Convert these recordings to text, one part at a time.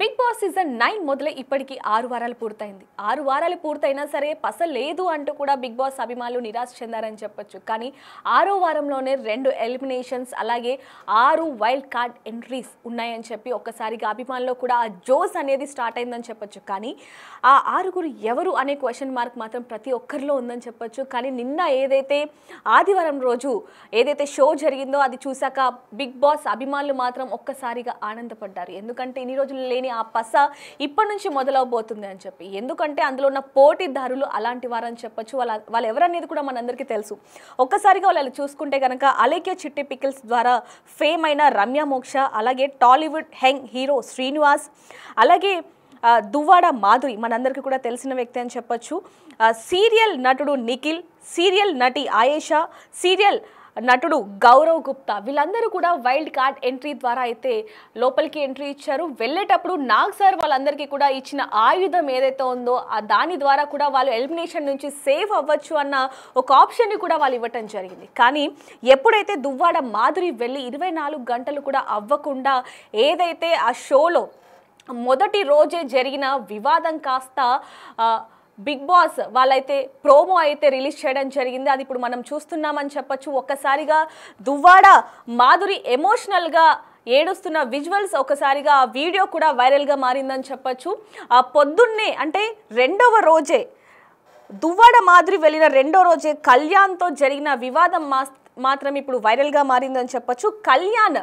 Big boss season 9 మొదలై ఇప్పటికి 6 వారాలు పూర్తయింది. 6 వారాలు పూర్తయినా సరే పస లేదు అంటూ కూడా బిగ్ బాస్ అభిమానులు నిరాశ చెందారని చెప్పొచ్చు. కానీ 6వ వారంలోనే 2 ఎలిమినేషన్స్ అలాగే 6 వైల్డ్ కార్డ్ ఎంట్రీస్ ఉన్నాయని చెప్పి ఒక్కసారిగా అభిమానుల్లో కూడా ఆ జోస్ అనేది స్టార్ట్ అయిందని చెప్పొచ్చు. కానీ ఆ 6గురు ఎవరు అనే క్వశ్చన్ మార్క్ మాత్రం ప్రతి ఒక్కరిలో ఉందని చెప్పొచ్చు. కానీ నిన్న ఏదైతే ఆదివారం రోజు ఏదైతే షో జరిగిందో అది చూశాక బిగ్ బాస్ అభిమానులు మాత్రం ఒక్కసారిగా ఆనందపడ్డారు. ఎందుకంటే ఇన్ని రోజులు లేని ఆ పస ఇప్పటి నుంచి మొదలవబోతుంది అని చెప్పి. ఎందుకంటే అందులో ఉన్న పోటీదారులు అలాంటి వారని చెప్పొచ్చు. వాళ్ళు ఎవరనేది కూడా మనందరికీ తెలుసు. ఒక్కసారిగా వాళ్ళు చూసుకుంటే కనుక అలేఖ్య చిట్టి పికిల్స్ ద్వారా ఫేమ్ అయిన రమ్య మోక్ష, అలాగే టాలీవుడ్ యంగ్ హీరో శ్రీనివాస్, అలాగే దువ్వాడ మాధురి మనందరికీ కూడా తెలిసిన వ్యక్తి అని చెప్పొచ్చు. సీరియల్ నటుడు నిఖిల్, సీరియల్ నటి ఆయేషా, సీరియల్ నటుడు గౌరవ్ గుప్తా, వీళ్ళందరూ కూడా వైల్డ్ కార్డ్ ఎంట్రీ ద్వారా అయితే లోపలికి ఎంట్రీ ఇచ్చారు. వెళ్ళేటప్పుడు నాగ్ సార్ వాళ్ళందరికీ కూడా ఇచ్చిన ఆయుధం ఏదైతే ఉందో దాని ద్వారా కూడా వాళ్ళు ఎలిమినేషన్ నుంచి సేఫ్ అవ్వచ్చు అన్న ఒక ఆప్షన్ని కూడా వాళ్ళు ఇవ్వటం జరిగింది. కానీ ఎప్పుడైతే దువ్వాడ మాధురి వెళ్ళి 24 గంటలు కూడా అవ్వకుండా ఏదైతే ఆ షోలో మొదటి రోజే జరిగిన వివాదం కాస్త బిగ్ బాస్ వాళ్ళైతే ప్రోమో అయితే రిలీజ్ చేయడం జరిగింది. అది ఇప్పుడు మనం చూస్తున్నామని చెప్పొచ్చు. ఒక్కసారిగా దువ్వాడ మాధురి ఎమోషనల్గా ఏడుస్తున్న విజువల్స్ ఒకసారిగా ఆ వీడియో కూడా వైరల్గా మారిందని చెప్పొచ్చు. ఆ పొద్దున్నే అంటే రెండవ రోజే దువ్వాడ మాధురి వెళ్ళిన రెండో రోజే కళ్యాణ్తో జరిగిన వివాదం మాత్రం ఇప్పుడు వైరల్గా మారిందని చెప్పొచ్చు. కళ్యాణ్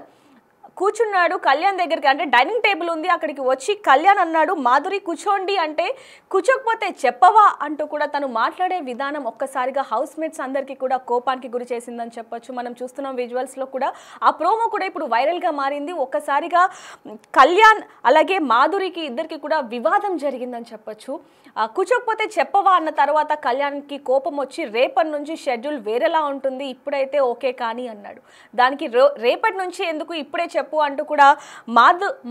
కూర్చున్నాడు కళ్యాణ్ దగ్గరికి, అంటే డైనింగ్ టేబుల్ ఉంది అక్కడికి వచ్చి కళ్యాణ్ అన్నాడు మాధురి కూర్చోండి అంటే కూర్చోకపోతే చెప్పవా అంటూ కూడా తను మాట్లాడే విధానం ఒక్కసారిగా హౌస్ మేట్స్ అందరికీ కూడా కోపానికి గురి చేసిందని చెప్పొచ్చు. మనం చూస్తున్నాం విజువల్స్లో కూడా ఆ ప్రోమో కూడా ఇప్పుడు వైరల్గా మారింది. ఒక్కసారిగా కళ్యాణ్ అలాగే మాధురికి ఇద్దరికి కూడా వివాదం జరిగిందని చెప్పొచ్చు. కూర్చోకపోతే చెప్పవా అన్న తర్వాత కళ్యాణ్కి కోపం వచ్చి రేపటి నుంచి షెడ్యూల్ వేరేలా ఉంటుంది, ఇప్పుడైతే ఓకే కానీ అన్నాడు. దానికి రేపటి నుంచి ఎందుకు ఇప్పుడే చెప్పు అంటూ కూడా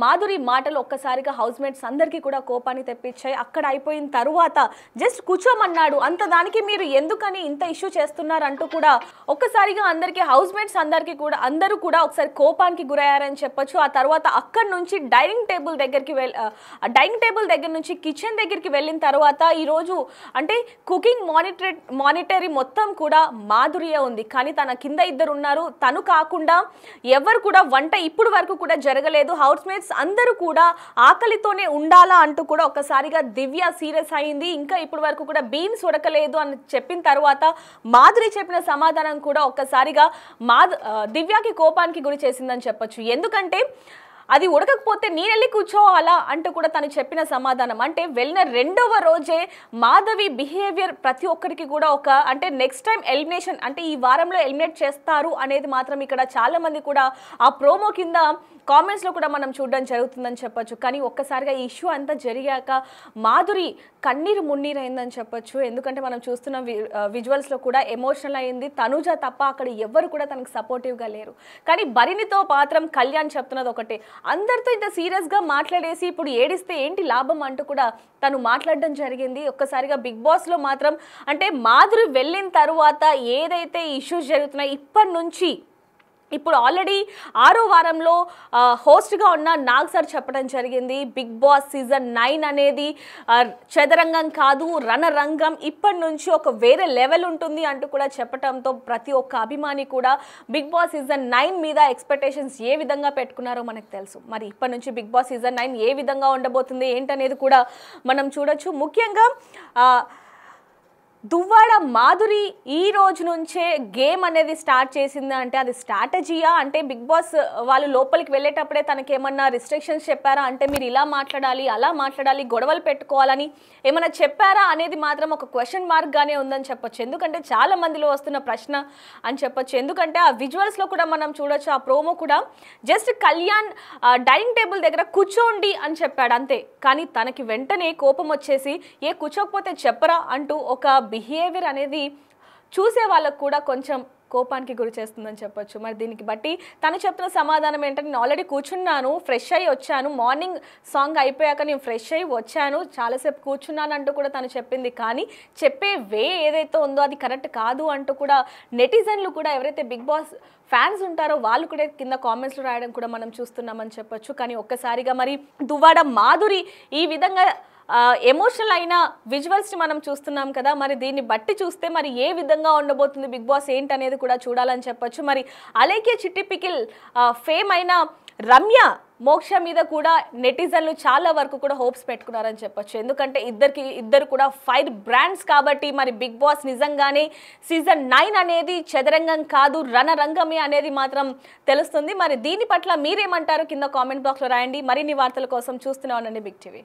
మాధురి మాటలు ఒక్కసారిగా హౌస్ మేట్స్ అందరికీ కూడా కోపాన్ని తెప్పించాయి. అక్కడ అయిపోయిన తరువాత జస్ట్ కూర్చోమన్నాడు, అంత దానికి మీరు ఎందుకని ఇంత ఇష్యూ చేస్తున్నారు అంటూ కూడా ఒక్కసారిగా అందరికీ హౌస్ మేట్స్ అందరూ కూడా ఒకసారి కోపానికి గురయ్యారని చెప్పొచ్చు. ఆ తర్వాత అక్కడి నుంచి డైనింగ్ టేబుల్ దగ్గర నుంచి కిచెన్ దగ్గరికి వెళ్ళిన తర్వాత ఈరోజు అంటే కుకింగ్ మానిటరీ మొత్తం కూడా మాధురియే ఉంది. కానీ తన కింద ఇద్దరు ఉన్నారు, తను కాకుండా ఎవరు కూడా వంట ఇప్పుడు వరకు కూడా జరగలేదు. హౌస్ మేట్స్ అందరూ కూడా ఆకలితోనే ఉండాలా అంటూ కూడా ఒక్కసారిగా దివ్య సీరియస్ అయింది. ఇంకా ఇప్పుడు వరకు కూడా బీన్స్ ఉడకలేదు అని చెప్పిన తర్వాత మాధురి చెప్పిన సమాధానం కూడా ఒక్కసారిగా దివ్యకి కోపానికి గురి చేసిందని చెప్పొచ్చు. ఎందుకంటే అది ఉడకకపోతే నేనెళ్ళి కూర్చోవాలా అంటూ కూడా తను చెప్పిన సమాధానం, అంటే వెళ్ళిన రెండవ రోజే మాధవి బిహేవియర్ ప్రతి ఒక్కరికి కూడా అంటే నెక్స్ట్ టైం ఎలిమినేషన్ అంటే ఈ వారంలో ఎలిమినేట్ చేస్తారు అనేది మాత్రం ఇక్కడ చాలా మంది కూడా ఆ ప్రోమో కింద కామెంట్స్లో కూడా మనం చూడడం జరుగుతుందని చెప్పొచ్చు. కానీ ఒక్కసారిగా ఈ ఇష్యూ అంతా జరిగాక మాధురి కన్నీరు మున్నీరు అయిందని చెప్పొచ్చు. ఎందుకంటే మనం చూస్తున్న విజువల్స్లో కూడా ఎమోషనల్ అయింది. తనుజ తప్ప అక్కడ ఎవ్వరు కూడా తనకు సపోర్టివ్గా లేరు. కానీ భరిణితో మాత్రం కళ్యాణ్ చెప్తున్నది ఒకటే, అందరితో ఇంత సీరియస్గా మాట్లాడేసి ఇప్పుడు ఏడిస్తే ఏంటి లాభం అంటూ కూడా తను మాట్లాడడం జరిగింది. ఒక్కసారిగా బిగ్ బాస్లో మాత్రం అంటే మాధురి వెళ్ళిన తరువాత ఏదైతే ఇష్యూస్ జరుగుతున్నాయి ఇప్పటి నుంచి ఇప్పుడు ఆల్రెడీ 6వ వారంలో హోస్ట్గా ఉన్న నాగ్ సార్ చెప్పడం జరిగింది, బిగ్ బాస్ సీజన్ 9 అనేది చదరంగం కాదు రణరంగం, ఇప్పటి నుంచి ఒక వేరే లెవెల్ ఉంటుంది అంటూ కూడా చెప్పడంతో ప్రతి ఒక్క అభిమాని కూడా బిగ్ బాస్ సీజన్ 9 మీద ఎక్స్పెక్టేషన్స్ ఏ విధంగా పెట్టుకున్నారో మనకు తెలుసు. మరి ఇప్పటి నుంచి బిగ్ బాస్ సీజన్ 9 ఏ విధంగా ఉండబోతుంది ఏంటనేది కూడా మనం చూడొచ్చు. ముఖ్యంగా దువ్వాడ మాధురి ఈ రోజు నుంచే గేమ్ అనేది స్టార్ట్ చేసింది అంటే అది స్ట్రాటజీయా, అంటే బిగ్ బాస్ వాళ్ళు లోపలికి వెళ్ళేటప్పుడే తనకేమన్నా రిస్ట్రిక్షన్స్ చెప్పారా, అంటే మీరు ఇలా మాట్లాడాలి అలా మాట్లాడాలి గొడవలు పెట్టుకోవాలని ఏమైనా చెప్పారా అనేది మాత్రం ఒక క్వశ్చన్ మార్క్గానే ఉందని చెప్పొచ్చు. ఎందుకంటే చాలా మందిలో వస్తున్న ప్రశ్న అని చెప్పొచ్చు. ఎందుకంటే ఆ విజువల్స్లో కూడా మనం చూడొచ్చు. ఆ ప్రోమో కూడా జస్ట్ కళ్యాణ్ డైనింగ్ టేబుల్ దగ్గర కూర్చోండి అని చెప్పాడు అంతే. కానీ తనకి వెంటనే కోపం వచ్చేసి కూర్చోకపోతే చెప్పరా అంటూ ఒక బిహేవియర్ అనేది చూసే వాళ్ళకు కూడా కొంచెం కోపానికి గురి చేస్తుందని చెప్పొచ్చు. మరి దీనికి బట్టి తను చెప్తున్న సమాధానం ఏంటంటే, నేను ఆల్రెడీ కూర్చున్నాను, ఫ్రెష్ అయ్యి వచ్చాను, మార్నింగ్ సాంగ్ అయిపోయాక నేను ఫ్రెష్ అయ్యి వచ్చాను, చాలాసేపు కూర్చున్నాను అంటూ కూడా తను చెప్పింది. కానీ చెప్పే వే ఏదైతే ఉందో అది కరెక్ట్ కాదు అంటూ కూడా నెటిజన్లు కూడా ఎవరైతే బిగ్ బాస్ ఫ్యాన్స్ ఉంటారో వాళ్ళు కూడా కింద కామెంట్స్లో రాయడం కూడా మనం చూస్తున్నామని చెప్పొచ్చు. కానీ ఒక్కసారిగా మరి దువ్వాడ మాధురి ఈ విధంగా ఎమోషనల్ అయిన విజువల్స్ని మనం చూస్తున్నాం కదా. మరి దీన్ని బట్టి చూస్తే మరి ఏ విధంగా ఉండబోతుంది బిగ్ బాస్ ఏంటనేది కూడా చూడాలని చెప్పొచ్చు. మరి అలాగే చిట్టి పికిల్ ఫేమ్ అయిన రమ్య మోక్ష మీద కూడా నెటిజన్లు చాలా వరకు కూడా హోప్స్ పెట్టుకున్నారని చెప్పొచ్చు. ఎందుకంటే ఇద్దరు కూడా ఫైర్ బ్రాండ్స్ కాబట్టి మరి బిగ్ బాస్ నిజంగానే సీజన్ 9 అనేది చదరంగం కాదు రణరంగమే అనేది మాత్రం తెలుస్తుంది. మరి దీని పట్ల మీరేమంటారు కింద కామెంట్ బాక్స్లో రాయండి. మరిన్ని వార్తల కోసం చూస్తూనే ఉండండి బిగ్ టీవీ.